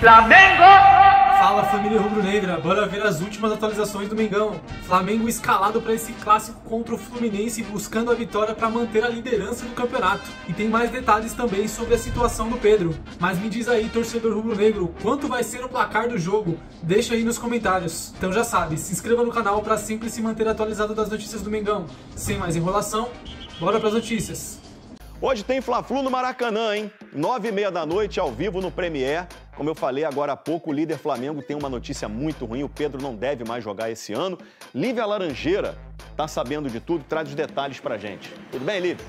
Flamengo! Fala, família rubro-negra, bora ver as últimas atualizações do Mengão. Flamengo escalado para esse clássico contra o Fluminense, buscando a vitória para manter a liderança do campeonato. E tem mais detalhes também sobre a situação do Pedro. Mas me diz aí, torcedor rubro-negro, quanto vai ser o placar do jogo? Deixa aí nos comentários. Então já sabe, se inscreva no canal para sempre se manter atualizado das notícias do Mengão. Sem mais enrolação, bora para as notícias. Hoje tem Fla-Flu no Maracanã, hein? 9h30 da noite, ao vivo no Premier. Como eu falei agora há pouco, o líder Flamengo tem uma notícia muito ruim. O Pedro não deve mais jogar esse ano. Lívia Laranjeira tá sabendo de tudo, traz os detalhes pra gente. Tudo bem, Lívia?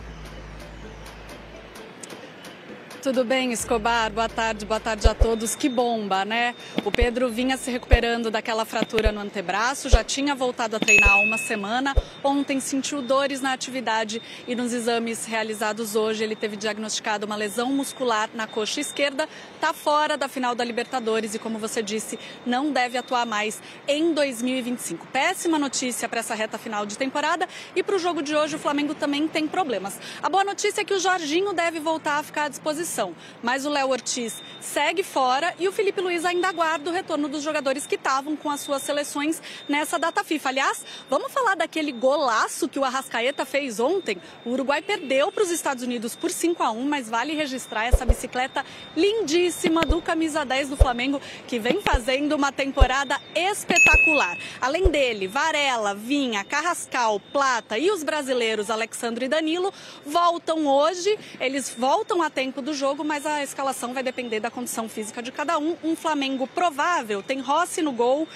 Tudo bem, Escobar? Boa tarde a todos. Que bomba, né? O Pedro vinha se recuperando daquela fratura no antebraço, já tinha voltado a treinar há uma semana. Ontem sentiu dores na atividade e nos exames realizados hoje ele teve diagnosticado uma lesão muscular na coxa esquerda. Está fora da final da Libertadores e, como você disse, não deve atuar mais em 2025. Péssima notícia para essa reta final de temporada e para o jogo de hoje o Flamengo também tem problemas. A boa notícia é que o Jorginho deve voltar a ficar à disposição. Mas o Léo Ortiz segue fora e o Felipe Luiz ainda aguarda o retorno dos jogadores que estavam com as suas seleções nessa data FIFA. Aliás, vamos falar daquele golaço que o Arrascaeta fez ontem? O Uruguai perdeu para os Estados Unidos por 5-1, mas vale registrar essa bicicleta lindíssima do camisa 10 do Flamengo, que vem fazendo uma temporada espetacular. Além dele, Varela, Vinha, Carrascal, Plata e os brasileiros Alexandre e Danilo voltam hoje. Eles voltam a tempo do jogo, mas a escalação vai depender da condição física de cada um. Um Flamengo provável tem Rossi no gol,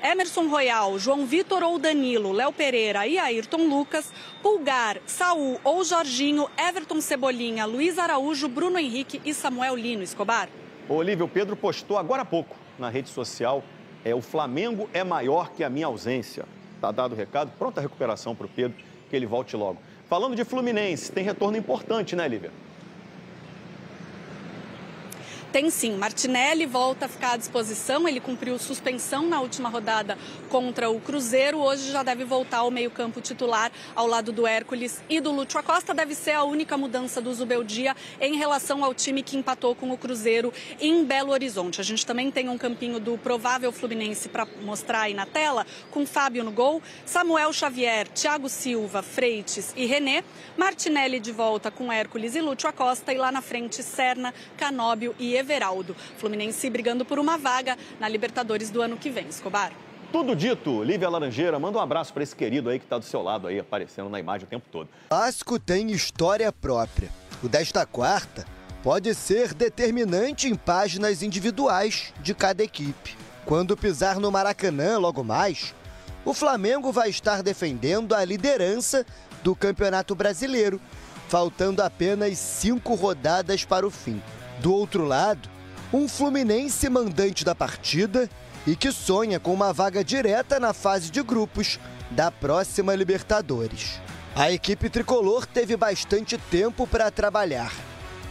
Emerson Royal, João Vitor ou Danilo, Léo Pereira e Ayrton Lucas, Pulgar, Saul ou Jorginho, Everton Cebolinha, Luiz Araújo, Bruno Henrique e Samuel Lino. Escobar. Olívia, o Pedro postou agora há pouco na rede social, o Flamengo é maior que a minha ausência. Tá dado o recado, pronta a recuperação para o Pedro, que ele volte logo. Falando de Fluminense, tem retorno importante, né, Lívia? Tem sim, Martinelli volta a ficar à disposição, ele cumpriu suspensão na última rodada contra o Cruzeiro, hoje já deve voltar ao meio-campo titular ao lado do Hércules e do Lúcio Acosta. Deve ser a única mudança do Zubeldia em relação ao time que empatou com o Cruzeiro em Belo Horizonte. A gente também tem um campinho do provável Fluminense para mostrar aí na tela, com Fábio no gol, Samuel Xavier, Thiago Silva, Freitas e René, Martinelli de volta com Hércules e Lúcio Acosta e lá na frente Serna, Canóbio e Everaldo. Fluminense brigando por uma vaga na Libertadores do ano que vem. Escobar. Tudo dito. Lívia Laranjeira, manda um abraço para esse querido aí que está do seu lado aí, aparecendo na imagem o tempo todo. O clássico tem história própria. O desta quarta pode ser determinante em páginas individuais de cada equipe. Quando pisar no Maracanã logo mais, o Flamengo vai estar defendendo a liderança do Campeonato Brasileiro, faltando apenas 5 rodadas para o fim. Do outro lado, um Fluminense mandante da partida e que sonha com uma vaga direta na fase de grupos da próxima Libertadores. A equipe tricolor teve bastante tempo para trabalhar.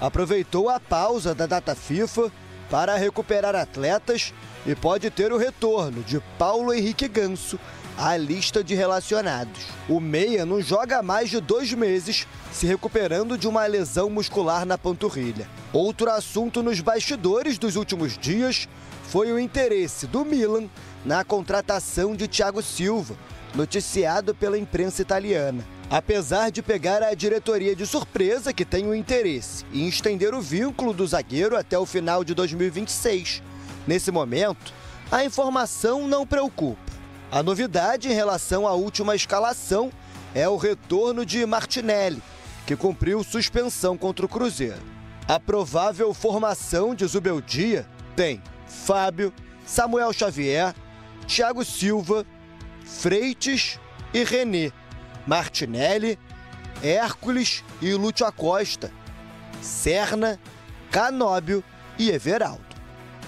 Aproveitou a pausa da data FIFA para recuperar atletas e pode ter o retorno de Paulo Henrique Ganso à lista de relacionados. O meia não joga há mais de 2 meses, se recuperando de uma lesão muscular na panturrilha. Outro assunto nos bastidores dos últimos dias foi o interesse do Milan na contratação de Thiago Silva, noticiado pela imprensa italiana. Apesar de pegar a diretoria de surpresa, que tem o interesse em estender o vínculo do zagueiro até o final de 2026. Nesse momento, a informação não preocupa. A novidade em relação à última escalação é o retorno de Martinelli, que cumpriu suspensão contra o Cruzeiro. A provável formação de Zubeldia tem Fábio, Samuel Xavier, Thiago Silva, Freitas e René, Martinelli, Hércules e Lúcio Acosta, Serna, Canóbio e Everaldo.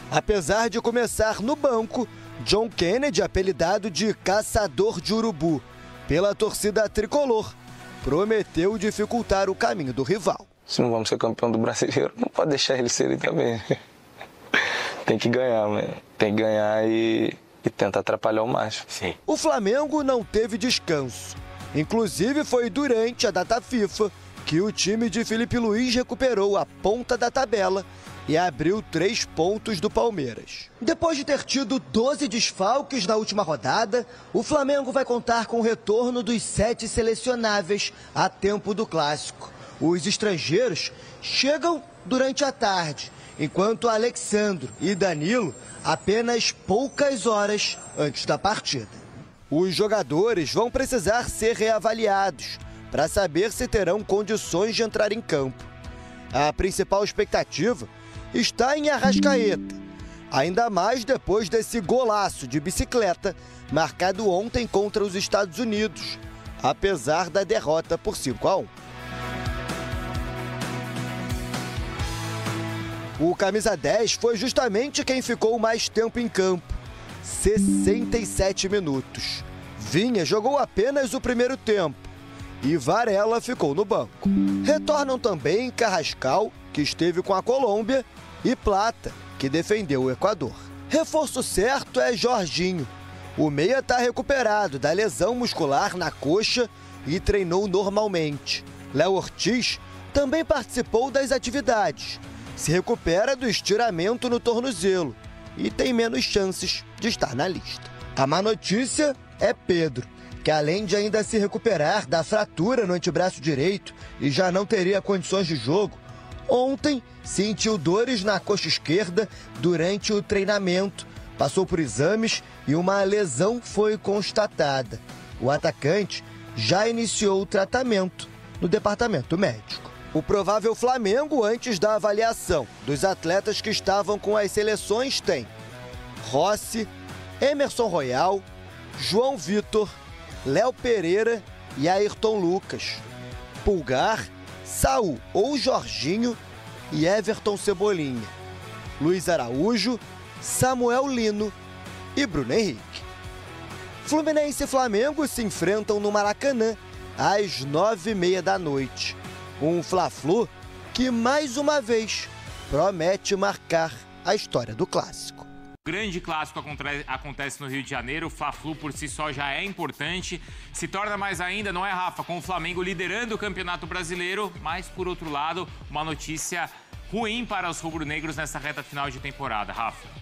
Apesar de começar no banco, John Kennedy, apelidado de Caçador de Urubu pela torcida tricolor, prometeu dificultar o caminho do rival. Se não vamos ser campeão do Brasileiro, não pode deixar ele ser ele também. Tem que ganhar, mano. Tem que ganhar e tenta atrapalhar o máximo. Sim. O Flamengo não teve descanso. Inclusive foi durante a data FIFA que o time de Felipe Luiz recuperou a ponta da tabela e abriu 3 pontos do Palmeiras. Depois de ter tido 12 desfalques na última rodada, o Flamengo vai contar com o retorno dos 7 selecionáveis a tempo do Clássico. Os estrangeiros chegam durante a tarde, enquanto Alexandro e Danilo apenas poucas horas antes da partida. Os jogadores vão precisar ser reavaliados para saber se terão condições de entrar em campo. A principal expectativa está em Arrascaeta, ainda mais depois desse golaço de bicicleta marcado ontem contra os Estados Unidos, apesar da derrota por 5-1. O camisa 10 foi justamente quem ficou mais tempo em campo, 67 minutos. Vinha jogou apenas o primeiro tempo e Varela ficou no banco. Retornam também Carrascal, que esteve com a Colômbia, e Plata, que defendeu o Equador. Reforço certo é Jorginho. O meia está recuperado da lesão muscular na coxa e treinou normalmente. Léo Ortiz também participou das atividades. Se recupera do estiramento no tornozelo e tem menos chances de estar na lista. A má notícia é Pedro, que além de ainda se recuperar da fratura no antebraço direito e já não teria condições de jogo, ontem sentiu dores na coxa esquerda durante o treinamento, passou por exames e uma lesão foi constatada. O atacante já iniciou o tratamento no departamento médico. O provável Flamengo, antes da avaliação dos atletas que estavam com as seleções, tem Rossi, Emerson Royal, João Vitor, Léo Pereira e Ayrton Lucas. Pulgar, Saul ou Jorginho e Everton Cebolinha. Luiz Araújo, Samuel Lino e Bruno Henrique. Fluminense e Flamengo se enfrentam no Maracanã às 9h30 da noite. Um Fla-Flu que, mais uma vez, promete marcar a história do Clássico. O grande clássico acontece no Rio de Janeiro, o Fla-Flu por si só já é importante, se torna mais ainda, não é, Rafa? Com o Flamengo liderando o Campeonato Brasileiro, mas, por outro lado, uma notícia ruim para os rubro-negros nessa reta final de temporada, Rafa.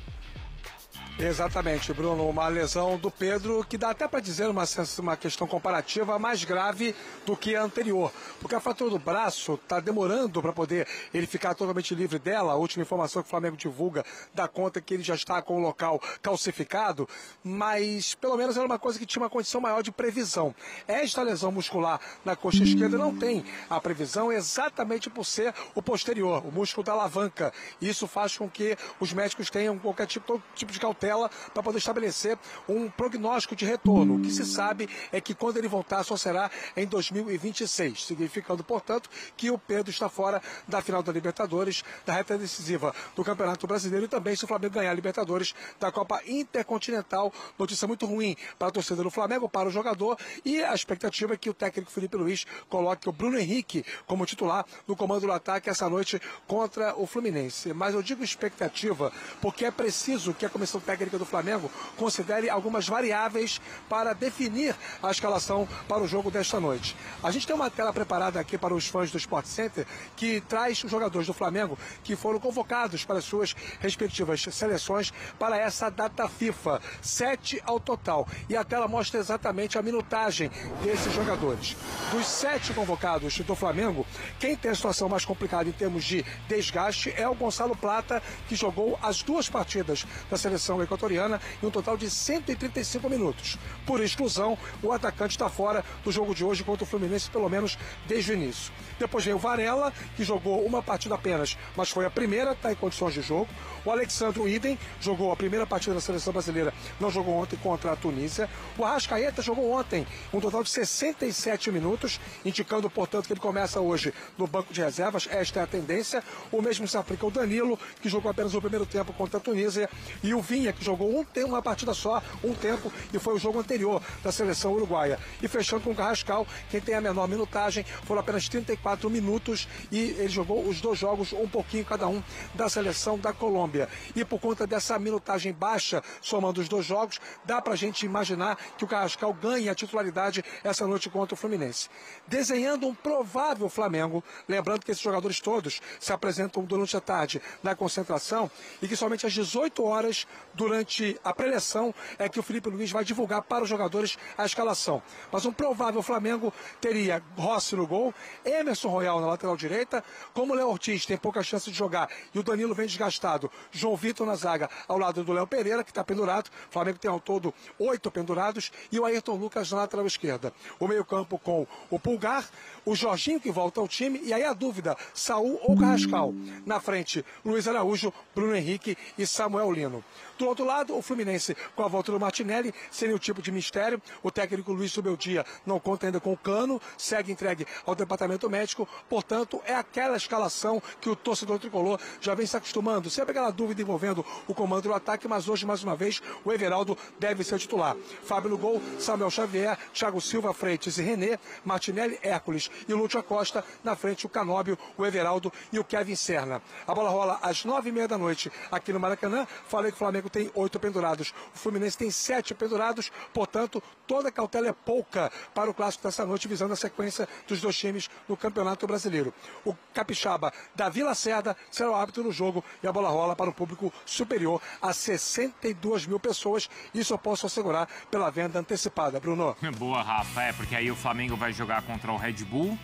Exatamente, Bruno, uma lesão do Pedro que dá até para dizer uma questão comparativa mais grave do que a anterior, porque a fratura do braço está demorando para poder ele ficar totalmente livre dela. A última informação que o Flamengo divulga dá conta que ele já está com o local calcificado, mas pelo menos era uma coisa que tinha uma condição maior de previsão. Esta lesão muscular na coxa esquerda não tem a previsão exatamente por ser o posterior, o músculo da alavanca. Isso faz com que os médicos tenham qualquer tipo de cautela para poder estabelecer um prognóstico de retorno. O que se sabe é que quando ele voltar só será em 2026, significando, portanto, que o Pedro está fora da final da Libertadores, da reta decisiva do Campeonato Brasileiro e também, se o Flamengo ganhar a Libertadores, da Copa Intercontinental. Notícia muito ruim para a torcida do Flamengo, para o jogador, e a expectativa é que o técnico Felipe Luiz coloque o Bruno Henrique como titular no comando do ataque essa noite contra o Fluminense. Mas eu digo expectativa porque é preciso que a comissão técnica do Flamengo considere algumas variáveis para definir a escalação para o jogo desta noite. A gente tem uma tela preparada aqui para os fãs do Sport Center que traz os jogadores do Flamengo que foram convocados para as suas respectivas seleções para essa data FIFA, 7 ao total. E a tela mostra exatamente a minutagem desses jogadores. Dos 7 convocados do Flamengo, quem tem a situação mais complicada em termos de desgaste é o Gonçalo Plata, que jogou as 2 partidas da seleção equatoriana em um total de 135 minutos. Por exclusão, o atacante está fora do jogo de hoje contra o Fluminense, pelo menos desde o início. Depois vem o Varela, que jogou uma partida apenas, mas foi a primeira, está em condições de jogo. O Alexandro Idem jogou a primeira partida da seleção brasileira, não jogou ontem contra a Tunísia. O Arrascaeta jogou ontem um total de 67 minutos, indicando, portanto, que ele começa hoje no banco de reservas. Esta é a tendência. O mesmo se aplica ao Danilo, que jogou apenas o primeiro tempo contra a Tunísia, e o Vinha, que jogou uma partida só, um tempo, e foi o jogo anterior da seleção uruguaia. E fechando com o Carrascal, quem tem a menor minutagem, foram apenas 34 minutos e ele jogou os 2 jogos, um pouquinho cada um, da seleção da Colômbia. E por conta dessa minutagem baixa, somando os 2 jogos, dá pra gente imaginar que o Carrascal ganhe a titularidade essa noite contra o Fluminense. Desenhando um provável Flamengo, lembrando que esses jogadores todos se apresentam durante a tarde na concentração e que somente às 18 horas, durante a preleção, é que o Felipe Luiz vai divulgar para os jogadores a escalação. Mas um provável Flamengo teria Rossi no gol, Emerson Royal na lateral direita, como o Léo Ortiz tem pouca chance de jogar e o Danilo vem desgastado, João Vitor na zaga ao lado do Léo Pereira, que está pendurado. O Flamengo tem ao todo 8 pendurados e o Ayrton Lucas na lateral esquerda. O meio-campo com o Pulgar, o Jorginho que volta ao time e aí a dúvida, Saul ou Carrascal. Na frente, Luiz Araújo, Bruno Henrique e Samuel Lino. Do outro lado, o Fluminense com a volta do Martinelli, sem nenhum tipo de mistério. O técnico Luiz Subeldia não conta ainda com o Cano, segue entregue ao departamento médico. Portanto, é aquela escalação que o torcedor tricolor já vem se acostumando. Sempre aquela dúvida envolvendo o comando do ataque, mas hoje, mais uma vez, o Everaldo deve ser titular. Fábio no gol, Samuel Xavier, Thiago Silva, Freitas e René, Martinelli, Hércules e Lúcio Acosta. Na frente, o Canóbio, o Everaldo e o Kevin Serna. A bola rola às 9h30 da noite aqui no Maracanã. Falei que o Flamengo tem 8 pendurados, o Fluminense tem 7 pendurados, portanto, toda cautela é pouca para o clássico dessa noite, visando a sequência dos 2 times no Campeonato Brasileiro. O capixaba Davi Lacerda será o árbitro do jogo e a bola rola para um público superior a 62 mil pessoas. Isso eu posso assegurar pela venda antecipada. Bruno. Boa, Rafa. Porque aí o Flamengo vai jogar contra o Red Bull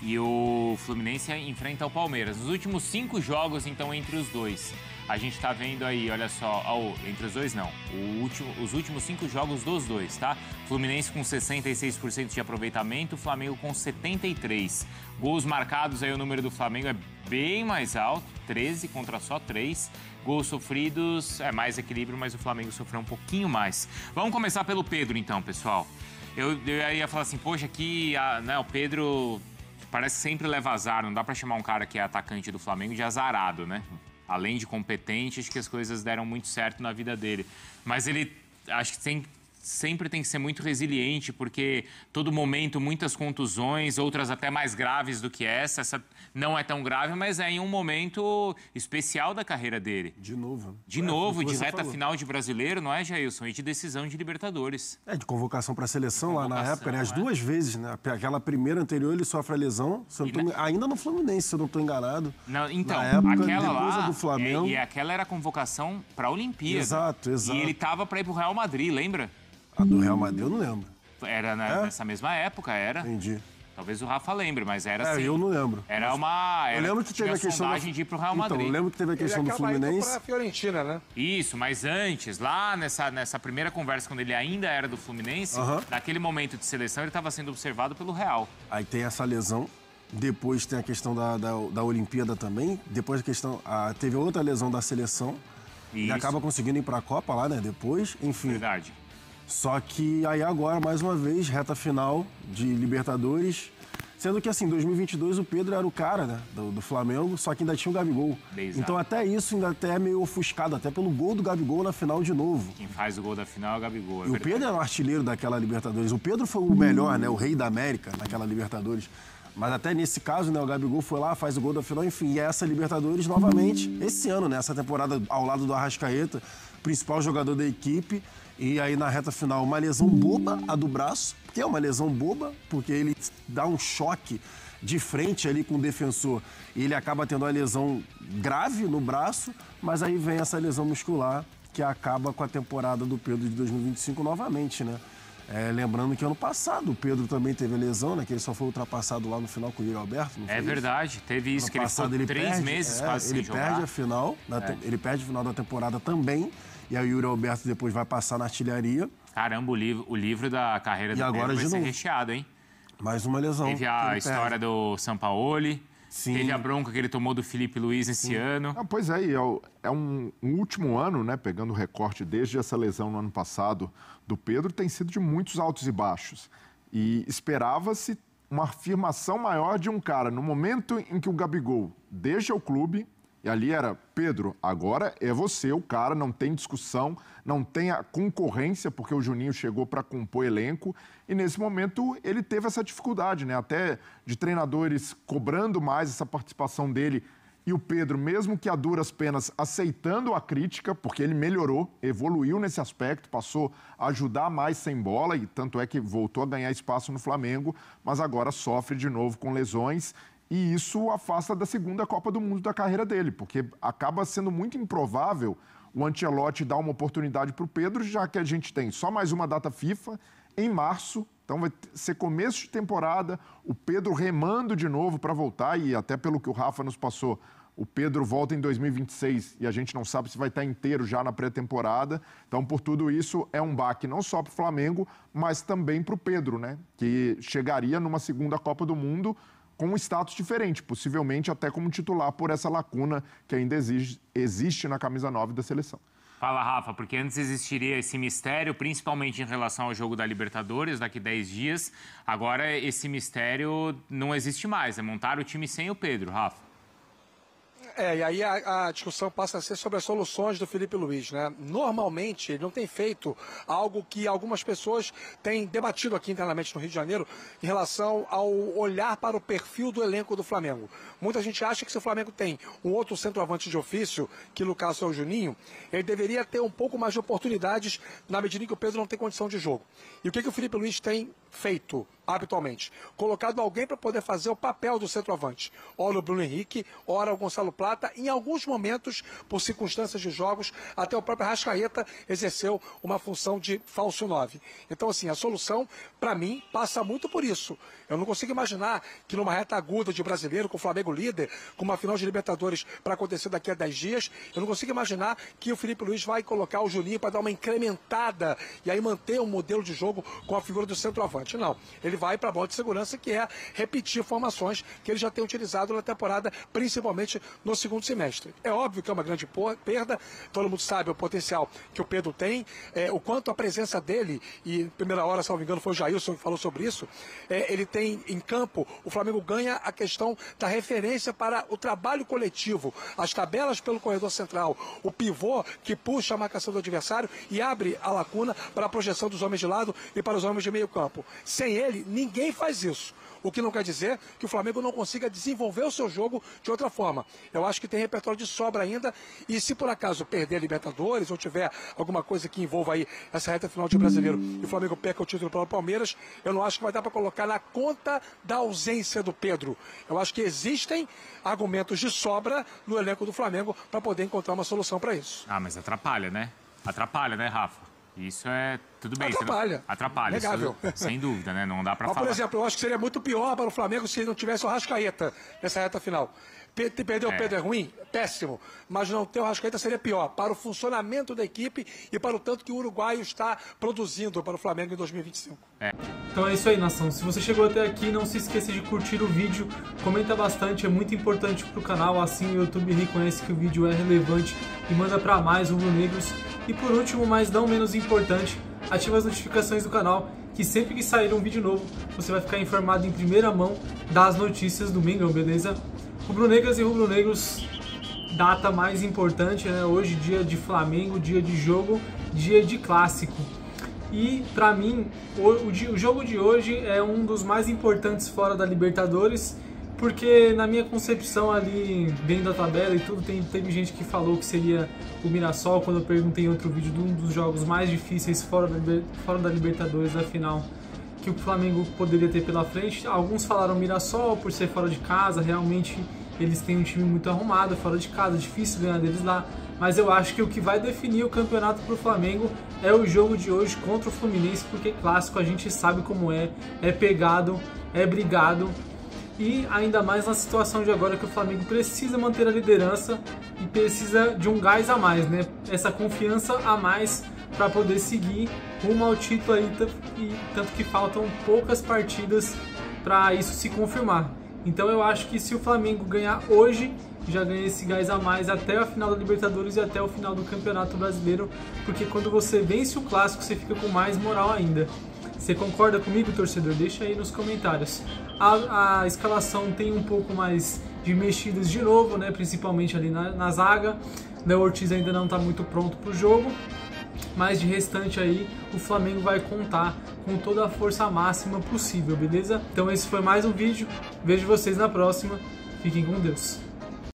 e o Fluminense enfrenta o Palmeiras. Nos últimos 5 jogos, então, entre os dois, a gente tá vendo aí, olha só, entre os dois não, os últimos 5 jogos dos dois, tá? Fluminense com 66% de aproveitamento, Flamengo com 73%. Gols marcados, aí o número do Flamengo é bem mais alto, 13 contra só 3. Gols sofridos, é mais equilíbrio, mas o Flamengo sofreu um pouquinho mais. Vamos começar pelo Pedro então, pessoal. Eu ia falar assim, poxa, aqui o Pedro parece que sempre leva azar, não dá pra chamar um cara que é atacante do Flamengo de azarado, né? Além de competente, acho que as coisas deram muito certo na vida dele. Mas ele, acho que sempre tem que ser muito resiliente, porque todo momento, muitas contusões, outras até mais graves do que essa. Essa não é tão grave, mas é em um momento especial da carreira dele. De novo. De novo, de reta final de Brasileiro, não é, Jailson? E de decisão de Libertadores. De convocação para a seleção lá na época, né? As 2 vezes, né? Aquela primeira anterior ele sofre a lesão, ainda no Fluminense, se eu não estou enganado. Não, então, na época, aquela lá, do Flamengo. E aquela era a convocação para a Olimpíada. Exato. E ele estava para ir para o Real Madrid, lembra? A do Real Madrid eu não lembro. Era nessa mesma época, era. Entendi. Talvez o Rafa lembre, mas era assim. Eu não lembro. Era uma... eu lembro que teve a questão de ir pro Real Madrid. Então, eu lembro que teve a questão do Fluminense. Pra Fiorentina, né? Isso, mas antes, lá nessa primeira conversa, quando ele ainda era do Fluminense, naquele momento de seleção, ele estava sendo observado pelo Real. Aí tem essa lesão. Depois tem a questão da Olimpíada também. Depois a questão... teve outra lesão da seleção. E acaba conseguindo ir pra Copa lá, né? Depois, enfim. Verdade. Só que aí agora, mais uma vez, reta final de Libertadores. Sendo que, assim, em 2022 o Pedro era o cara, né, do Flamengo, só que ainda tinha o Gabigol. Exato. Então até isso ainda até é meio ofuscado, até pelo gol do Gabigol na final de novo. Quem faz o gol da final é o Gabigol. E o Pedro era o artilheiro daquela Libertadores. O Pedro foi o melhor, né, o rei da América naquela Libertadores. Mas até nesse caso, né, o Gabigol foi lá, faz o gol da final, enfim. E essa Libertadores novamente, esse ano, né, essa temporada ao lado do Arrascaeta, principal jogador da equipe. E aí na reta final, uma lesão boba, a do braço, que é uma lesão boba, porque ele dá um choque de frente ali com o defensor e ele acaba tendo uma lesão grave no braço, mas aí vem essa lesão muscular que acaba com a temporada do Pedro de 2025 novamente, né? Lembrando que ano passado o Pedro também teve a lesão, né? Que ele só foi ultrapassado lá no final com o Yuri Alberto. É verdade, teve isso, que ele ficou 3 meses quase sem jogar. Perde a final, ele perde a final da temporada também. E aí o Yuri Alberto depois vai passar na artilharia. Caramba, o livro da carreira do Pedro vai ser recheado, hein? Mais uma lesão. Teve a história do Sampaoli. Sim. Teve a bronca que ele tomou do Felipe Luiz esse ano. Pois é, é um último ano, né? Pegando o recorte desde essa lesão no ano passado do Pedro, tem sido de muitos altos e baixos. E esperava-se uma afirmação maior de um cara. No momento em que o Gabigol deixa o clube, E ali era, Pedro, agora é você o cara, não tem discussão, não tem a concorrência, porque o Juninho chegou para compor elenco. E nesse momento ele teve essa dificuldade, né? Até de treinadores cobrando mais essa participação dele. E o Pedro, mesmo que a duras penas, aceitando a crítica, porque ele melhorou, evoluiu nesse aspecto, passou a ajudar mais sem bola, e tanto é que voltou a ganhar espaço no Flamengo, mas agora sofre de novo com lesões, e isso afasta da segunda Copa do Mundo da carreira dele, porque acaba sendo muito improvável o Ancelotti dar uma oportunidade para o Pedro, já que a gente tem só mais uma data FIFA em março. Então vai ser começo de temporada, o Pedro remando de novo para voltar, e até pelo que o Rafa nos passou, o Pedro volta em 2026 e a gente não sabe se vai estar inteiro já na pré-temporada. Então, por tudo isso, é um baque não só para o Flamengo, mas também para o Pedro, né? Que chegaria numa segunda Copa do Mundo com um status diferente, possivelmente até como titular por essa lacuna que ainda existe na camisa 9 da seleção. Fala, Rafa, porque antes existiria esse mistério, principalmente em relação ao jogo da Libertadores, daqui 10 dias. Agora esse mistério não existe mais, é montar o time sem o Pedro, Rafa. E aí a discussão passa a ser sobre as soluções do Felipe Luiz, né? Normalmente, ele não tem feito algo que algumas pessoas têm debatido aqui internamente no Rio de Janeiro em relação ao olhar para o perfil do elenco do Flamengo. Muita gente acha que se o Flamengo tem um outro centroavante de ofício, que no caso é o Juninho, ele deveria ter um pouco mais de oportunidades na medida em que o Pedro não tem condição de jogo. E o que o Felipe Luiz tem feito habitualmente? Colocado alguém para poder fazer o papel do centroavante. Ora o Bruno Henrique, ora o Gonçalo Plata. Em alguns momentos, por circunstâncias de jogos, até o próprio Arrascaeta exerceu uma função de falso 9. Então, assim, a solução, para mim, passa muito por isso. Eu não consigo imaginar que numa reta aguda de brasileiro, com o Flamengo líder, com uma final de Libertadores para acontecer daqui a 10 dias, eu não consigo imaginar que o Felipe Luiz vai colocar o Juninho para dar uma incrementada e aí manter um modelo de jogo com a figura do centroavante. Não, ele vai para a bola de segurança, que é repetir formações que ele já tem utilizado na temporada, principalmente no segundo semestre. É óbvio que é uma grande perda, todo mundo sabe o potencial que o Pedro tem, o quanto a presença dele, e em primeira hora, se não me engano, foi o Jailson que falou sobre isso, ele tem em campo, o Flamengo ganha a questão da referência para o trabalho coletivo, as tabelas pelo corredor central, o pivô que puxa a marcação do adversário e abre a lacuna para a projeção dos homens de lado e para os homens de meio campo. Sem ele, ninguém faz isso. O que não quer dizer que o Flamengo não consiga desenvolver o seu jogo de outra forma. Eu acho que tem repertório de sobra ainda, e se por acaso perder a Libertadores ou tiver alguma coisa que envolva aí essa reta final de brasileiro e o Flamengo perca o título para o Palmeiras, eu não acho que vai dar para colocar na conta da ausência do Pedro. Eu acho que existem argumentos de sobra no elenco do Flamengo para poder encontrar uma solução para isso. Ah, mas atrapalha, né? Atrapalha, né, Rafa? Isso é... Tudo bem. Atrapalha. Atrapalha. Negável. Isso, sem dúvida, né? Não dá pra falar. Por exemplo, eu acho que seria muito pior para o Flamengo se não tivesse o Arrascaeta nessa reta final. Perder o Pedro é ruim? Péssimo. Mas não ter o Arrascaeta seria pior para o funcionamento da equipe e para o tanto que o uruguaio está produzindo para o Flamengo em 2025. Então é isso aí, nação. Se você chegou até aqui, não se esqueça de curtir o vídeo, comenta bastante, é muito importante para o canal, assim o YouTube reconhece que o vídeo é relevante e manda para mais rubro-negros. E por último, mas não menos importante, ativa as notificações do canal, que sempre que sair um vídeo novo, você vai ficar informado em primeira mão das notícias do Mengão, beleza? Rubro-negras e rubro-negros, data mais importante, né? Hoje, dia de Flamengo, dia de jogo, dia de clássico. E, pra mim, o jogo de hoje é um dos mais importantes fora da Libertadores, porque na minha concepção ali, vendo a tabela e tudo, teve gente que falou que seria o Mirassol, quando eu perguntei em outro vídeo de um dos jogos mais difíceis fora da Libertadores, da final, que o Flamengo poderia ter pela frente. Alguns falaram Mirassol por ser fora de casa, realmente eles têm um time muito arrumado, fora de casa, difícil ganhar deles lá, mas eu acho que o que vai definir o campeonato para o Flamengo é o jogo de hoje contra o Fluminense, porque clássico a gente sabe como é pegado, é brigado, e ainda mais na situação de agora que o Flamengo precisa manter a liderança e precisa de um gás a mais, né? Essa confiança a mais para poder seguir rumo ao título aí, e tanto que faltam poucas partidas para isso se confirmar. Então eu acho que se o Flamengo ganhar hoje, já ganha esse gás a mais até a final da Libertadores e até o final do Campeonato Brasileiro, porque quando você vence o Clássico, você fica com mais moral ainda. Você concorda comigo, torcedor? Deixa aí nos comentários. A escalação tem um pouco mais de mexidas de novo, né? Principalmente ali na zaga. O Ortiz ainda não está muito pronto para o jogo, mas de restante aí o Flamengo vai contar com toda a força máxima possível, beleza? Então esse foi mais um vídeo, vejo vocês na próxima, fiquem com Deus.